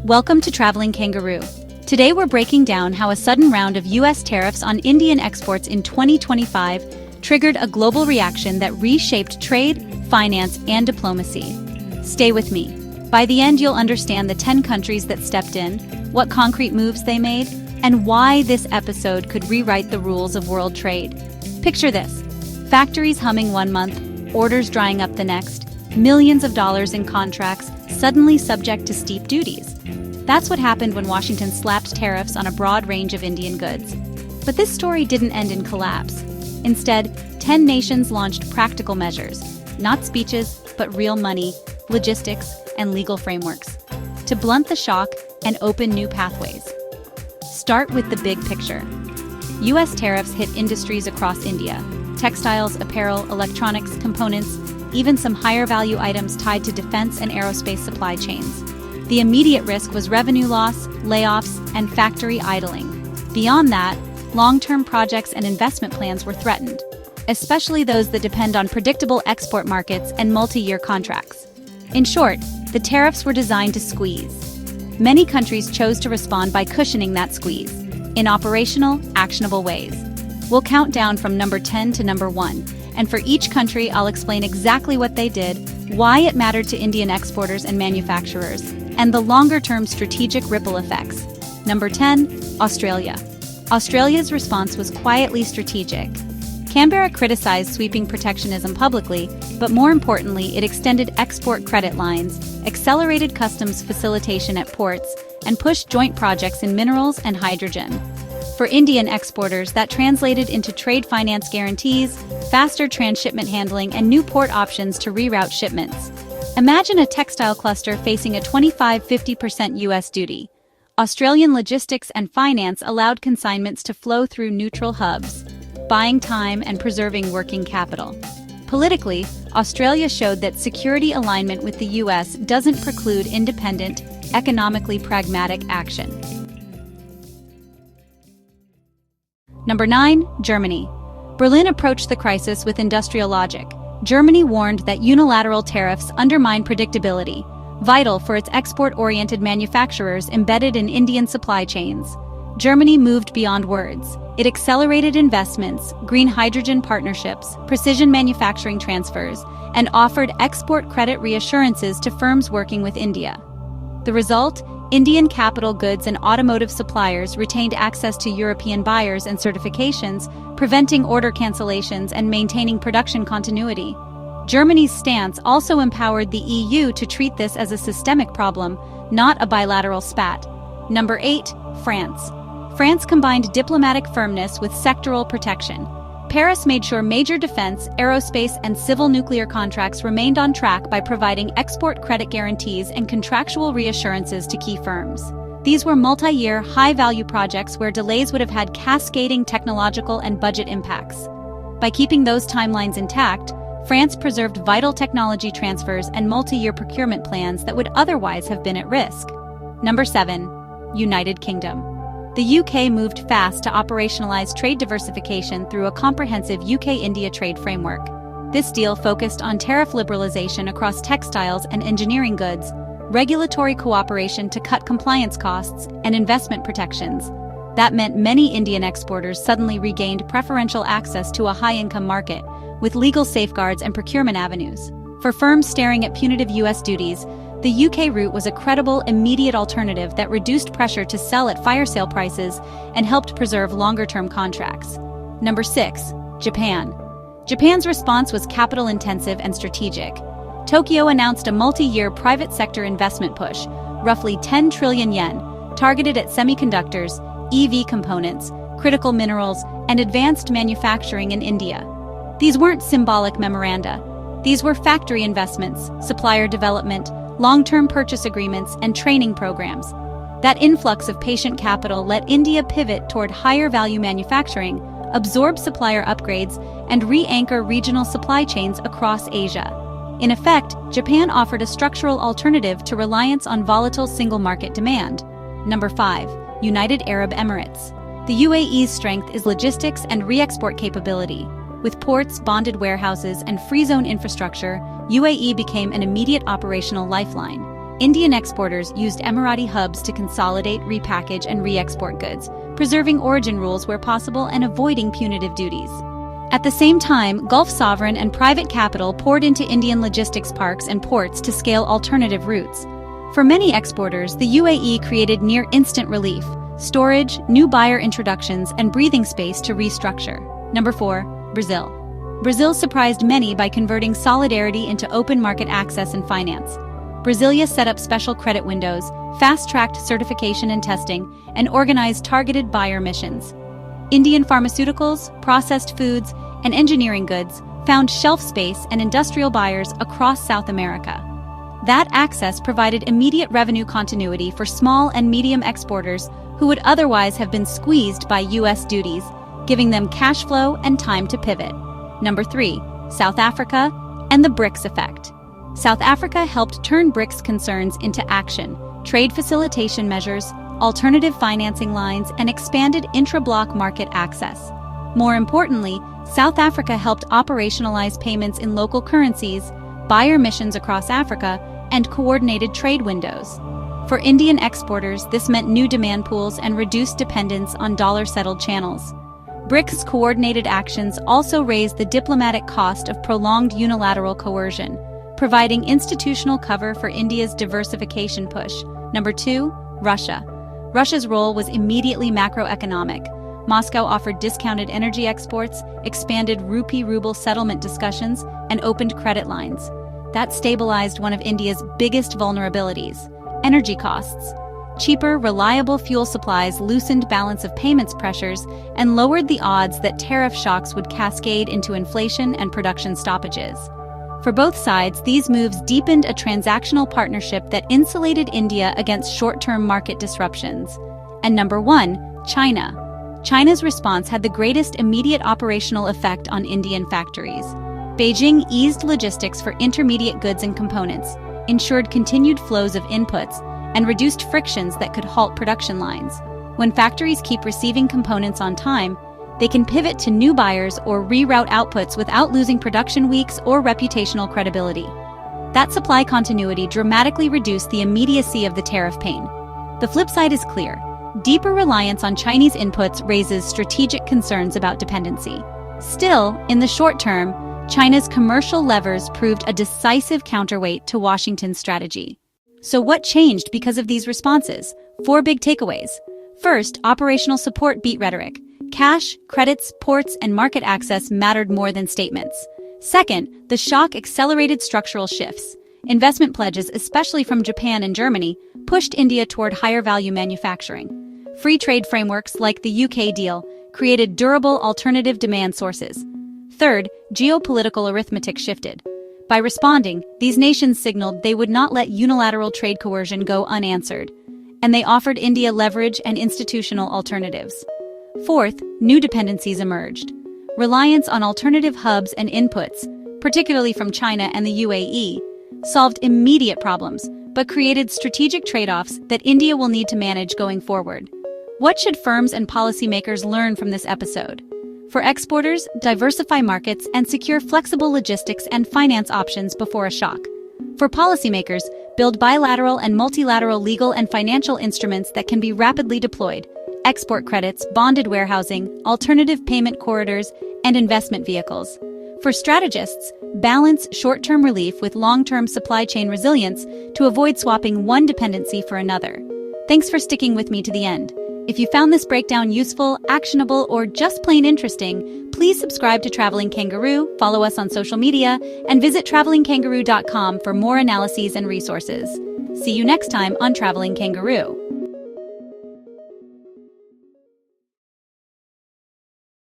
Welcome to Traveling Kangaroo. Today we're breaking down how a sudden round of U.S. tariffs on Indian exports in 2025 triggered a global reaction that reshaped trade, finance, and diplomacy. Stay with me. By the end, you'll understand the 10 countries that stepped in, what concrete moves they made, and why this episode could rewrite the rules of world trade. Picture this: factories humming one month, orders drying up the next, millions of dollars in contracts suddenly subject to steep duties. That's what happened when Washington slapped tariffs on a broad range of Indian goods. But this story didn't end in collapse. Instead, 10 nations launched practical measures, not speeches, but real money, logistics, and legal frameworks, to blunt the shock and open new pathways. Start with the big picture. U.S. tariffs hit industries across India: textiles, apparel, electronics, components, even some higher value items tied to defense and aerospace supply chains. The immediate risk was revenue loss, layoffs, and factory idling. Beyond that, long-term projects and investment plans were threatened, especially those that depend on predictable export markets and multi-year contracts. In short, the tariffs were designed to squeeze. Many countries chose to respond by cushioning that squeeze in operational, actionable ways. We'll count down from number 10 to number 1, and for each country I'll explain exactly what they did, why it mattered to Indian exporters and manufacturers, and the longer-term strategic ripple effects. Number 10, Australia. Australia's response was quietly strategic. Canberra criticized sweeping protectionism publicly, but more importantly, it extended export credit lines, accelerated customs facilitation at ports, and pushed joint projects in minerals and hydrogen. For Indian exporters, that translated into trade finance guarantees, faster transshipment handling, and new port options to reroute shipments. Imagine a textile cluster facing a 25–50% U.S. duty. Australian logistics and finance allowed consignments to flow through neutral hubs, buying time and preserving working capital. Politically, Australia showed that security alignment with the U.S. doesn't preclude independent, economically pragmatic action. Number 9, Germany. Berlin approached the crisis with industrial logic. Germany warned that unilateral tariffs undermine predictability, vital for its export-oriented manufacturers embedded in Indian supply chains. Germany moved beyond words. It accelerated investments, green hydrogen partnerships, precision manufacturing transfers, and offered export credit reassurances to firms working with India. The result? Indian capital goods and automotive suppliers retained access to European buyers and certifications, preventing order cancellations and maintaining production continuity. Germany's stance also empowered the EU to treat this as a systemic problem, not a bilateral spat. Number 8, France. France combined diplomatic firmness with sectoral protection. Paris made sure major defense, aerospace, and civil nuclear contracts remained on track by providing export credit guarantees and contractual reassurances to key firms. These were multi-year, high-value projects where delays would have had cascading technological and budget impacts. By keeping those timelines intact, France preserved vital technology transfers and multi-year procurement plans that would otherwise have been at risk. Number 7, United Kingdom. The UK moved fast to operationalize trade diversification through a comprehensive UK-India trade framework. This deal focused on tariff liberalization across textiles and engineering goods, regulatory cooperation to cut compliance costs, and investment protections. That meant many Indian exporters suddenly regained preferential access to a high-income market, with legal safeguards and procurement avenues. For firms staring at punitive U.S. duties, the UK route was a credible, immediate alternative that reduced pressure to sell at fire sale prices and helped preserve longer-term contracts. Number 6, Japan. Japan's response was capital-intensive and strategic. Tokyo announced a multi-year private sector investment push, roughly 10 trillion yen, targeted at semiconductors, EV components, critical minerals, and advanced manufacturing in India. These weren't symbolic memoranda. These were factory investments, supplier development, long-term purchase agreements, and training programs. That influx of patient capital let India pivot toward higher-value manufacturing, absorb supplier upgrades, and re-anchor regional supply chains across Asia. In effect, Japan offered a structural alternative to reliance on volatile single-market demand. Number 5, United Arab Emirates. The UAE's strength is logistics and re-export capability. With ports, bonded warehouses, and free zone infrastructure, UAE became an immediate operational lifeline. Indian exporters used Emirati hubs to consolidate, repackage, and re-export goods, preserving origin rules where possible and avoiding punitive duties. At the same time, Gulf sovereign and private capital poured into Indian logistics parks and ports to scale alternative routes. For many exporters, the UAE created near-instant relief, storage, new buyer introductions, and breathing space to restructure. Number 4. Brazil. Brazil surprised many by converting solidarity into open market access and finance. Brasilia set up special credit windows, fast-tracked certification and testing, and organized targeted buyer missions. Indian pharmaceuticals, processed foods, and engineering goods found shelf space and industrial buyers across South America. That access provided immediate revenue continuity for small and medium exporters who would otherwise have been squeezed by U.S. duties, giving them cash flow and time to pivot. Number 3. South Africa and the BRICS effect. South Africa helped turn BRICS concerns into action. Trade facilitation measures, alternative financing lines, and expanded intra-bloc market access. More importantly, South Africa helped operationalize payments in local currencies, buyer missions across Africa, and coordinated trade windows. For Indian exporters, this meant new demand pools and reduced dependence on dollar-settled channels. BRICS coordinated actions also raised the diplomatic cost of prolonged unilateral coercion, providing institutional cover for India's diversification push. Number 2. Russia. Russia's role was immediately macroeconomic. Moscow offered discounted energy exports, expanded rupee-ruble settlement discussions, and opened credit lines. That stabilized one of India's biggest vulnerabilities: energy costs. Cheaper, reliable fuel supplies loosened balance of payments pressures and lowered the odds that tariff shocks would cascade into inflation and production stoppages. For both sides, these moves deepened a transactional partnership that insulated India against short-term market disruptions. And number 1, China. China's response had the greatest immediate operational effect on Indian factories. Beijing eased logistics for intermediate goods and components, ensured continued flows of inputs, and reduced frictions that could halt production lines. When factories keep receiving components on time, they can pivot to new buyers or reroute outputs without losing production weeks or reputational credibility. That supply continuity dramatically reduced the immediacy of the tariff pain. The flip side is clear. Deeper reliance on Chinese inputs raises strategic concerns about dependency. Still, in the short term, China's commercial levers proved a decisive counterweight to Washington's strategy. So what changed because of these responses? 4 big takeaways. First, operational support beat rhetoric. Cash, credits, ports, and market access mattered more than statements. Second, the shock accelerated structural shifts. Investment pledges, especially from Japan and Germany, pushed India toward higher-value manufacturing. Free trade frameworks like the UK deal created durable alternative demand sources. Third, geopolitical arithmetic shifted. By responding, these nations signaled they would not let unilateral trade coercion go unanswered, and they offered India leverage and institutional alternatives. Fourth, new dependencies emerged. Reliance on alternative hubs and inputs, particularly from China and the UAE, solved immediate problems, but created strategic trade-offs that India will need to manage going forward. What should firms and policymakers learn from this episode? For exporters, diversify markets and secure flexible logistics and finance options before a shock. For policymakers, build bilateral and multilateral legal and financial instruments that can be rapidly deployed: export credits, bonded warehousing, alternative payment corridors, and investment vehicles. For strategists, balance short-term relief with long-term supply chain resilience to avoid swapping one dependency for another. Thanks for sticking with me to the end. If you found this breakdown useful, actionable, or just plain interesting, please subscribe to Traveling Kangaroo, follow us on social media, and visit travelingkangaroo.com for more analyses and resources. See you next time on Traveling Kangaroo.